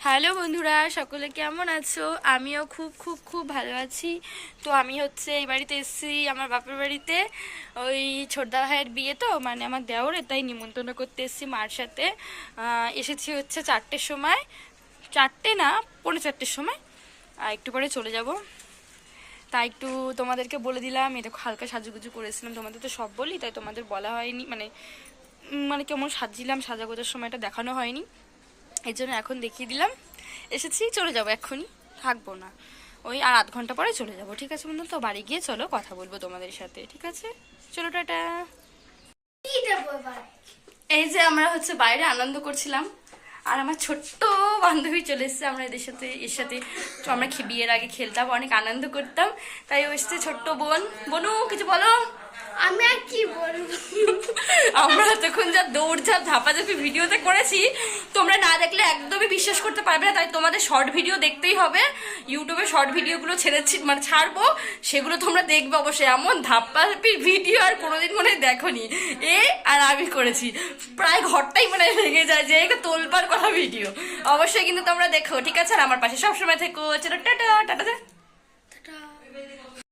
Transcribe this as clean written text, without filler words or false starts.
Hello বন্ধুরা, সকলে কেমন আছো? আমিও খুব খুব খুব ভালো আছি। তো আমি হচ্ছে এই বাড়িতে এসেছি, আমার বাপের বাড়িতে। ওই ছোটদা ভাইয়ের বিয়ে, তো মানে আমার দেওরের, তাই নিমন্ত্রণ করতে এসেছি মার সাথে। এসেছি হচ্ছে 4টের সময়, 4টে না, 4:45-এর সময়। আর একটু পরে চলে যাব। তাই একটু তোমাদেরকে বলে দিলাম। এই দেখো হালকা সাজুগুজু করেছিলাম, তোমাদের তো সব বলি, তাই তোমাদের বলা হয়নি। মানে মানে কেমন সাজছিলাম, সাজাগোজার সময়টা দেখানো হয়নি, এই জন্য এখন দেখিয়ে দিলাম। এসেছি, চলে যাব এক্ষুনি, থাকবো না। ওই আর আধ ঘন্টা পরে চলে যাব। ঠিক আছে বন্ধু, তো বাড়ি গিয়ে চলো কথা বলবো তোমাদের সাথে। ঠিক আছে, চলো, টাটা। এই যে আমরা হচ্ছে বাইরে আনন্দ করছিলাম, আর আমার ছোট্ট বান্ধবী চলে এসেছে। আমরা এর সাথে তো আমরা বিয়ের আগে খেলতাম, অনেক আনন্দ করতাম। তাই ও এসছে, ছোট্ট বোন। বনু, কিছু বলো। আমি আর কি বলবো। আমরা তখন যা দৌড়ঝাঁপ ঝাপাঝাপি ভিডিওতে করেছি, তোমরা না দেখলে একদমই বিশ্বাস করতে পারবে না। তাই তোমাদের শর্ট ভিডিও দেখতেই হবে। ইউটিউবে শর্ট ভিডিওগুলো ছেড়েছি, মানে ছাড়বো, সেগুলো তোমরা দেখবে অবশ্যই। এমন ধাপ্পাধাপির ভিডিও আর কোনোদিন মনে হয় দেখোনি। আর আমি করেছি, প্রায় ঘরটাই মানে ভেঙে যায়, যে তোলপাড় করা ভিডিও। অবশ্যই কিন্তু তোমরা দেখো, ঠিক আছে? আর আমার পাশে সবসময় থেকো। চলো, টাটা টাটা।